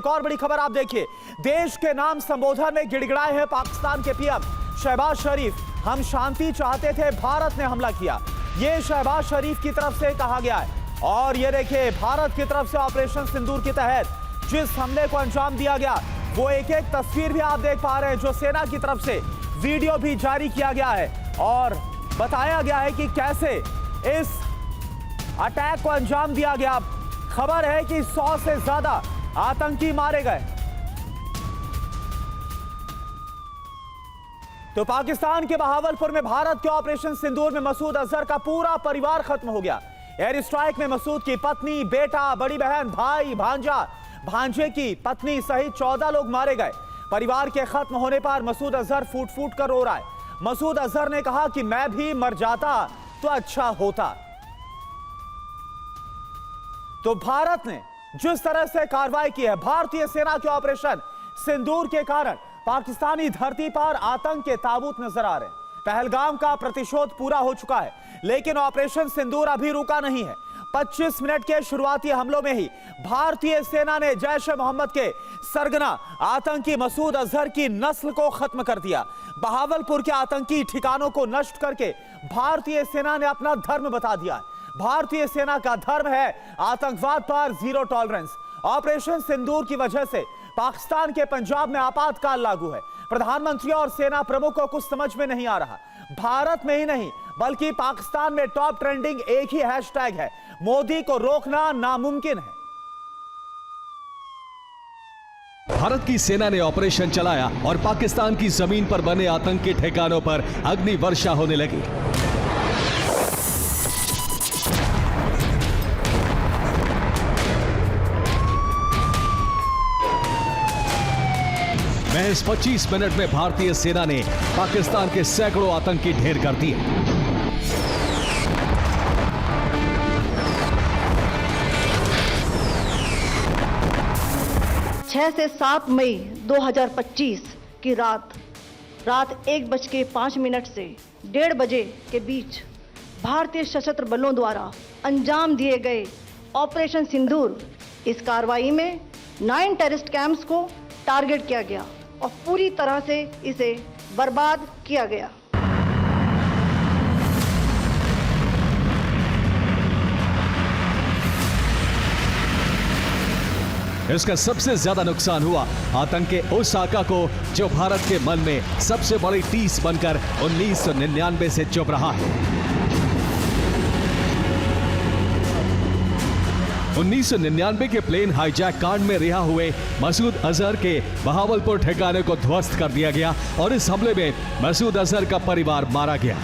एक और बड़ी खबर आप देखिए। देश के नाम संबोधन में गिड़गिड़ाए हैं पाकिस्तान के पीएम शहबाज शरीफ। हम शांति चाहते थे, भारत ने हमला किया, ये शहबाज शरीफ की तरफ से कहा गया है। और ये देखिए, भारत की तरफ से ऑपरेशन सिंदूर के तहत जिस हमले को अंजाम दिया गया, वो एक एक तस्वीर भी आप देख पा रहे हैं, जो सेना की तरफ से वीडियो भी जारी किया गया है और बताया गया है कि कैसे इस अटैक को अंजाम दिया गया। खबर है कि 100 से ज्यादा आतंकी मारे गए। तो पाकिस्तान के बहावलपुर में भारत के ऑपरेशन सिंदूर में मसूद अजहर का पूरा परिवार खत्म हो गया। एयर स्ट्राइक में मसूद की पत्नी, बेटा, बड़ी बहन, भाई, भांजा, भांजे की पत्नी सहित 14 लोग मारे गए। परिवार के खत्म होने पर मसूद अजहर फूट फूट कर रो रहा है। मसूद अजहर ने कहा कि मैं भी मर जाता तो अच्छा होता। तो भारत ने जिस तरह से कार्रवाई की है, भारतीय सेना के ऑपरेशन सिंदूर के कारण पाकिस्तानी धरती पर आतंक के ताबूत नजर आ रहे हैं। पहलगाम का प्रतिशोध पूरा हो चुका है, लेकिन ऑपरेशन सिंदूर अभी रुका नहीं है। 25 मिनट के शुरुआती हमलों में ही भारतीय सेना ने जैश ए मोहम्मद के सरगना आतंकी मसूद अजहर की नस्ल को खत्म कर दिया। बहावलपुर के आतंकी ठिकानों को नष्ट करके भारतीय सेना ने अपना धर्म बता दिया है। भारतीय सेना का धर्म है आतंकवाद पर जीरो टॉलरेंस। ऑपरेशन सिंदूर की वजह से पाकिस्तान के पंजाब में आपातकाल लागू है। प्रधानमंत्री और सेना प्रमुख को कुछ समझ में नहीं आ रहा। भारत में ही नहीं बल्कि पाकिस्तान में टॉप ट्रेंडिंग एक ही हैशटैग है, मोदी को रोकना नामुमकिन है। भारत की सेना ने ऑपरेशन चलाया और पाकिस्तान की जमीन पर बने आतंकी ठिकानों पर अग्नि वर्षा होने लगी। महज 25 मिनट में भारतीय सेना ने पाकिस्तान के सैकड़ों आतंकी ढेर कर दिए। छह से 7 मई 2025 की रात 1:05 से 1:30 बजे के बीच भारतीय सशस्त्र बलों द्वारा अंजाम दिए गए ऑपरेशन सिंदूर, इस कार्रवाई में 9 टेररिस्ट कैंप्स को टारगेट किया गया और पूरी तरह से इसे बर्बाद किया गया। इसका सबसे ज्यादा नुकसान हुआ आतंक के उस आका को जो भारत के मन में सबसे बड़ी टीस बनकर 1999 से चुप रहा है। 1999 के प्लेन हाईजैक कांड में रिहा हुए मसूद अजहर के बहावलपुर ठिकाने को ध्वस्त कर दिया गया और इस हमले में मसूद अजहर का परिवार मारा गया।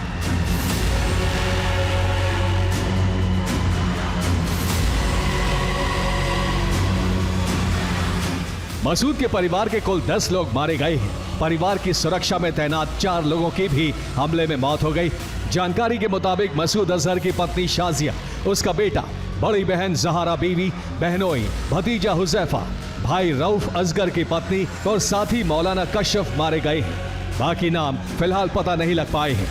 मसूद के परिवार के कुल 10 लोग मारे गए हैं। परिवार की सुरक्षा में तैनात 4 लोगों की भी हमले में मौत हो गई। जानकारी के मुताबिक मसूद अजहर की पत्नी शाजिया, उसका बेटा, बड़ी बहन जहारा बीवी, बहनोई, भतीजा हुजैफा, भाई रऊफ असगर की पत्नी और साथी मौलाना कशफ मारे गए हैं। बाकी नाम फिलहाल पता नहीं लग पाए हैं।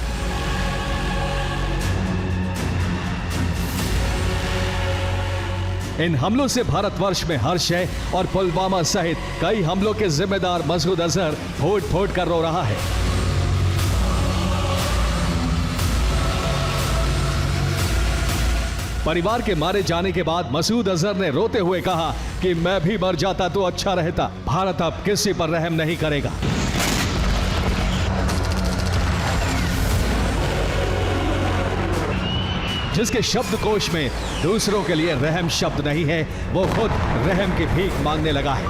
इन हमलों से भारतवर्ष में हर्ष है और पुलवामा सहित कई हमलों के जिम्मेदार मसूद अजहर फूट फूट कर रो रहा है। परिवार के मारे जाने के बाद मसूद अजहर ने रोते हुए कहा कि मैं भी मर जाता तो अच्छा रहता। भारत अब किसी पर रहम नहीं करेगा। जिसके शब्दकोश में दूसरों के लिए रहम शब्द नहीं है, वो खुद रहम की भीख मांगने लगा है।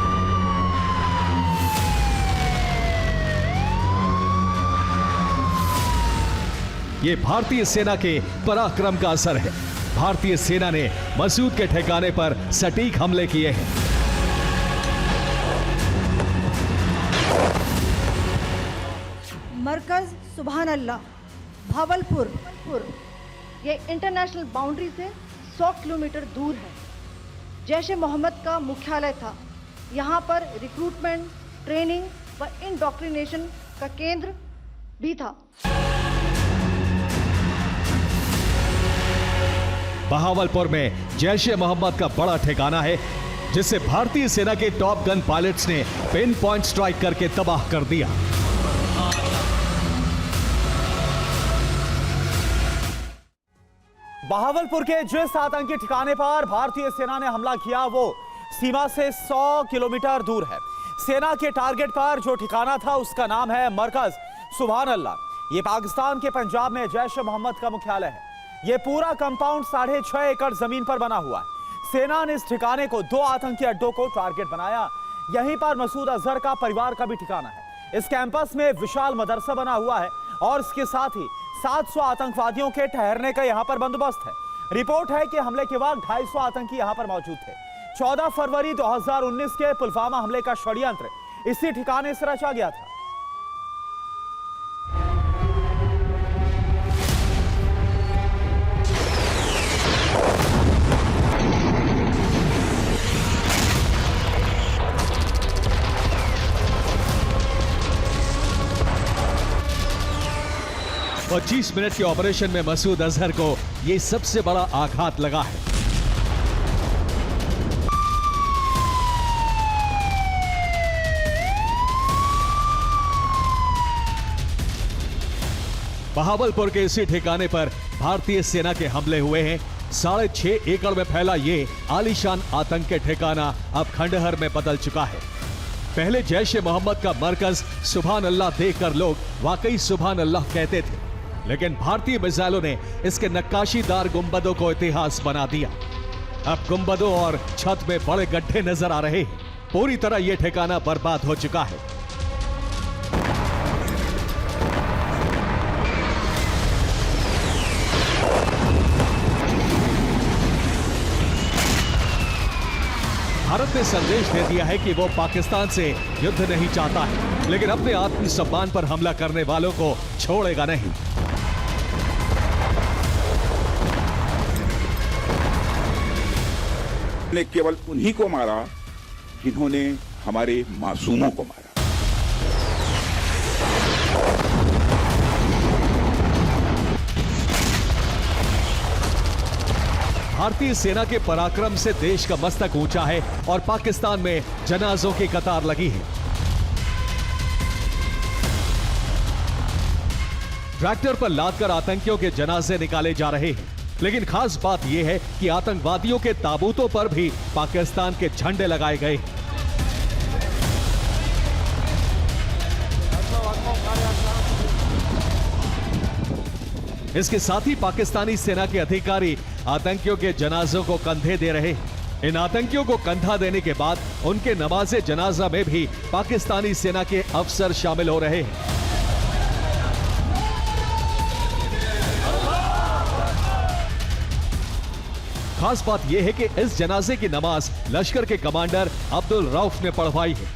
ये भारतीय सेना के पराक्रम का असर है। भारतीय सेना ने मसूद के ठिकाने पर सटीक हमले किए हैं। मरकज सुभान अल्लाह भावलपुर, ये इंटरनेशनल बाउंड्री से 100 किलोमीटर दूर है। जैश ए मोहम्मद का मुख्यालय था। यहाँ पर रिक्रूटमेंट, ट्रेनिंग व इंडॉक्ट्रिनेशन का केंद्र भी था। बहावलपुर में जैश ए मोहम्मद का बड़ा ठिकाना है। जिसे भारतीय सेना के टॉप गन पायलट्स ने पिन पॉइंट स्ट्राइक करके तबाह कर दिया। बहावलपुर के जिस आतंकी ठिकाने पर भारतीय सेना ने हमला किया वो सीमा से 100 किलोमीटर दूर है। सेना के टारगेट पर जो ठिकाना था उसका नाम है मरकज सुभान अल्लाह। ये पाकिस्तान के पंजाब में जैश ए मोहम्मद का मुख्यालय है। ये पूरा कंपाउंड 6.5 एकड़ जमीन पर बना हुआ है। सेना ने इस ठिकाने को 2 आतंकी अड्डों को टारगेट बनाया। यहीं पर मसूद अजहर का परिवार का भी ठिकाना है। इस कैंपस में विशाल मदरसा बना हुआ है और इसके साथ ही 700 आतंकवादियों के ठहरने का यहां पर बंदोबस्त है। रिपोर्ट है कि हमले के वक्त 250 आतंकी यहां पर मौजूद थे। 14 फरवरी 2019 के पुलवामा हमले का षड्यंत्र इसी ठिकाने से रचा गया था। और 25 मिनट के ऑपरेशन में मसूद अजहर को यह सबसे बड़ा आघात लगा है। बहावलपुर के इसी ठिकाने पर भारतीय सेना के हमले हुए हैं। 6.5 एकड़ में फैला ये आलीशान आतंक के ठिकाना अब खंडहर में बदल चुका है। पहले जैश ए मोहम्मद का मरकज सुभान अल्लाह देखकर लोग वाकई सुभान अल्लाह कहते थे, लेकिन भारतीय मिसाइलों ने इसके नक्काशीदार गुंबदों को इतिहास बना दिया। अब गुंबदों और छत में बड़े गड्ढे नजर आ रहे हैं। पूरी तरह यह ठिकाना बर्बाद हो चुका है। भारत ने संदेश दे दिया है कि वो पाकिस्तान से युद्ध नहीं चाहता है, लेकिन अपने आत्मसम्मान पर हमला करने वालों को छोड़ेगा नहीं। ने केवल उन्हीं को मारा जिन्होंने हमारे मासूमों को मारा। भारतीय सेना के पराक्रम से देश का मस्तक ऊंचा है और पाकिस्तान में जनाजों की कतार लगी है। ट्रैक्टर पर लादकर आतंकियों के जनाजे निकाले जा रहे हैं, लेकिन खास बात यह है कि आतंकवादियों के ताबूतों पर भी पाकिस्तान के झंडे लगाए गए। इसके साथ ही पाकिस्तानी सेना के अधिकारी आतंकियों के जनाजों को कंधे दे रहे हैं। इन आतंकियों को कंधा देने के बाद उनके नमाज़े जनाजा में भी पाकिस्तानी सेना के अफसर शामिल हो रहे हैं। खास बात यह है कि इस जनाजे की नमाज लश्कर के कमांडर अब्दुल रऊफ ने पढ़वाई है।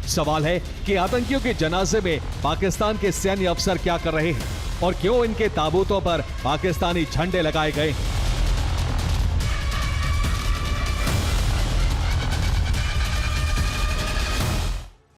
सवाल है कि आतंकियों के जनाजे में पाकिस्तान के सैन्य अफसर क्या कर रहे हैं और क्यों इनके ताबूतों पर पाकिस्तानी झंडे लगाए गए हैं।